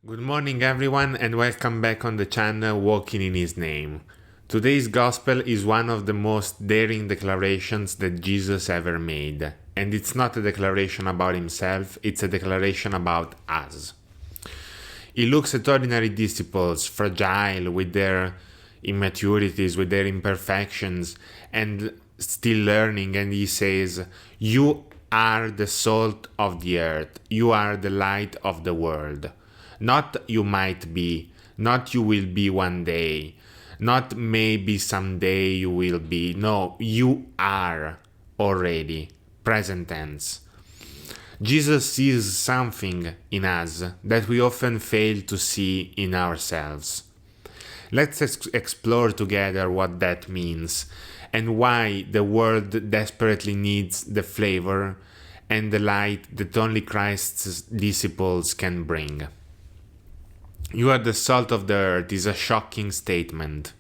Good morning, everyone, and welcome back on the channel Walking in His Name. Today's Gospel is one of the most daring declarations that Jesus ever made, and it's not a declaration about himself, it's a declaration about us. He looks at ordinary disciples, fragile with their immaturities, with their imperfections, and still learning, and he says, "You are the salt of the earth, you are the light of the world." Not you might be, not you will be one day, not maybe someday you will be. No, you are already. Present tense. Jesus sees something in us that we often fail to see in ourselves. Let's explore together what that means and why the world desperately needs the flavor and the light that only Christ's disciples can bring. "You are the salt of the earth" is a shocking statement.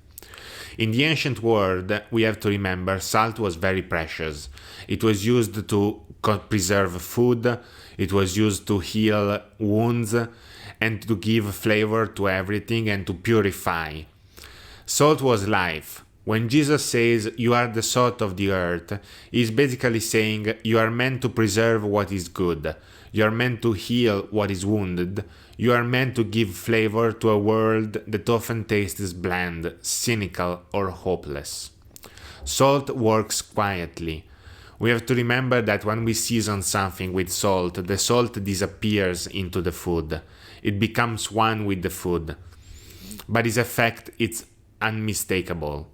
In the ancient world, we have to remember salt was very precious. It was used to preserve food, it was used to heal wounds, and to give flavor to everything and to purify. Salt was life. When Jesus says, "You are the salt of the earth," he's basically saying you are meant to preserve what is good. You are meant to heal what is wounded. You are meant to give flavor to a world that often tastes bland, cynical, or hopeless. Salt works quietly. We have to remember that when we season something with salt, the salt disappears into the food. It becomes one with the food. But its effect is unmistakable.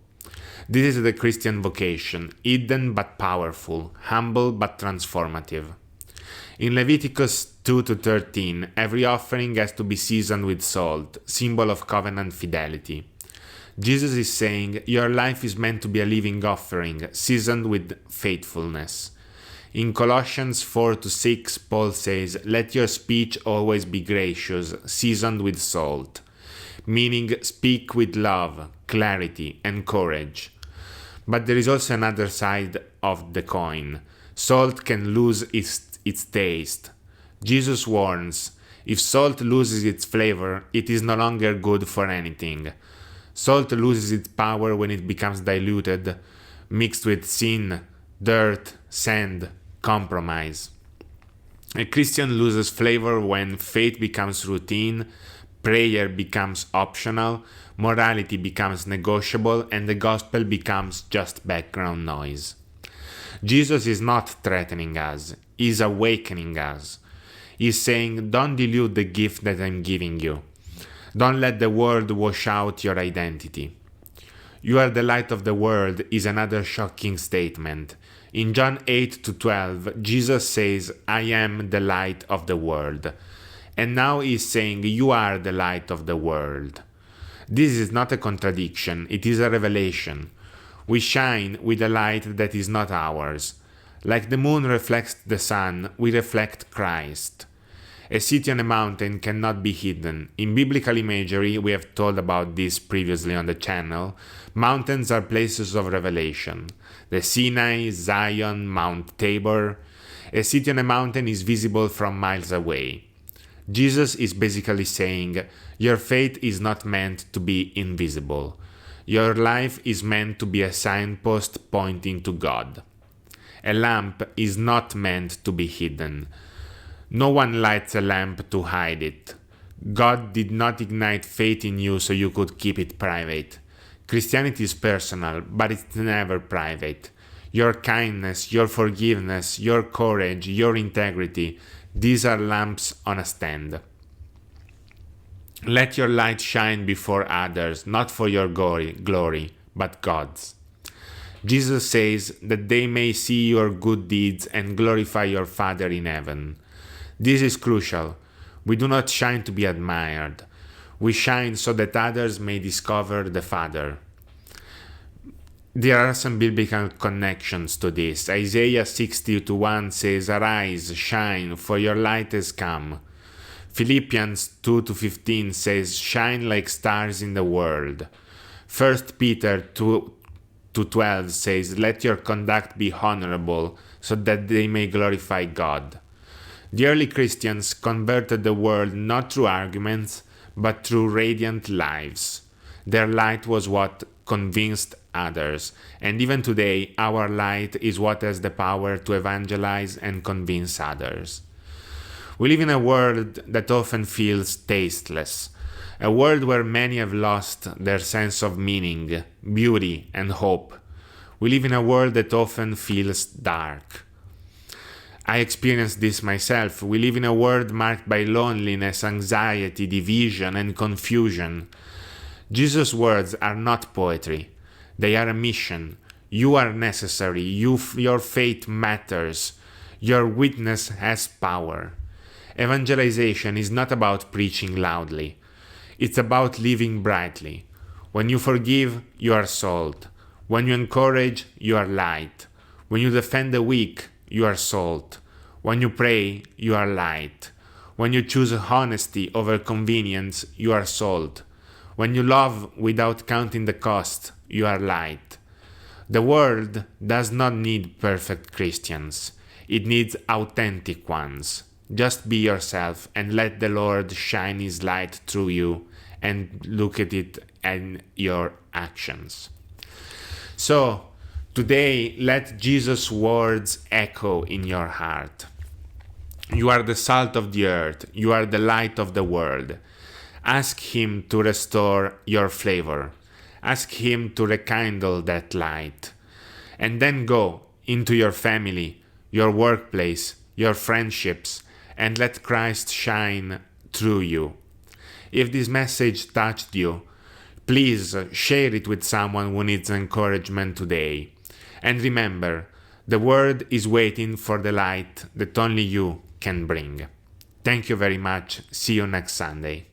This is the Christian vocation, hidden but powerful, humble but transformative. In Leviticus 2-13, every offering has to be seasoned with salt, symbol of covenant fidelity. Jesus is saying, your life is meant to be a living offering, seasoned with faithfulness. In Colossians 4-6, Paul says, "Let your speech always be gracious, seasoned with salt," meaning speak with love, clarity, and courage. But there is also another side of the coin. Salt can lose its taste. Jesus warns, if salt loses its flavor, it is no longer good for anything. Salt loses its power when it becomes diluted, mixed with sin, dirt, sand, compromise. A Christian loses flavor when faith becomes routine, prayer becomes optional, morality becomes negotiable, and the gospel becomes just background noise. Jesus is not threatening us, he's awakening us. He's saying, don't dilute the gift that I'm giving you. Don't let the world wash out your identity. "You are the light of the world" is another shocking statement. In John 8-12, Jesus says, "I am the light of the world." And now he's saying, you are the light of the world. This is not a contradiction, it is a revelation. We shine with a light that is not ours. Like the moon reflects the sun, we reflect Christ. A city on a mountain cannot be hidden. In biblical imagery, we have told about this previously on the channel, mountains are places of revelation. The Sinai, Zion, Mount Tabor. A city on a mountain is visible from miles away. Jesus is basically saying, your faith is not meant to be invisible. Your life is meant to be a signpost pointing to God. A lamp is not meant to be hidden. No one lights a lamp to hide it. God did not ignite faith in you so you could keep it private. Christianity is personal, but it's never private. Your kindness, your forgiveness, your courage, your integrity, these are lamps on a stand. Let your light shine before others, not for your glory, but God's. Jesus says that they may see your good deeds and glorify your Father in heaven. This is crucial. We do not shine to be admired. We shine so that others may discover the Father. There are some biblical connections to this. Isaiah 60:1 says, "Arise, shine, for your light has come." Philippians 2:15 says, "Shine like stars in the world." 1 Peter 2:12 says, "Let your conduct be honorable, so that they may glorify God." The early Christians converted the world not through arguments, but through radiant lives. Their light was what convinced others, and even today, our light is what has the power to evangelize and convince others. We live in a world that often feels tasteless, a world where many have lost their sense of meaning, beauty, and hope. We live in a world that often feels dark. I experienced this myself. We live in a world marked by loneliness, anxiety, division, and confusion. Jesus' words are not poetry. They are a mission. You are necessary. Your faith matters. Your witness has power. Evangelization is not about preaching loudly. It's about living brightly. When you forgive, you are salt. When you encourage, you are light. When you defend the weak, you are salt. When you pray, you are light. When you choose honesty over convenience, you are salt. When you love without counting the cost, you are light. The world does not need perfect Christians. It needs authentic ones. Just be yourself and let the Lord shine His light through you and look at it in your actions. So, today, let Jesus' words echo in your heart. You are the salt of the earth. You are the light of the world. Ask Him to restore your flavor. Ask Him to rekindle that light. And then go into your family, your workplace, your friendships, and let Christ shine through you. If this message touched you, please share it with someone who needs encouragement today. And remember, the world is waiting for the light that only you can bring. Thank you very much. See you next Sunday.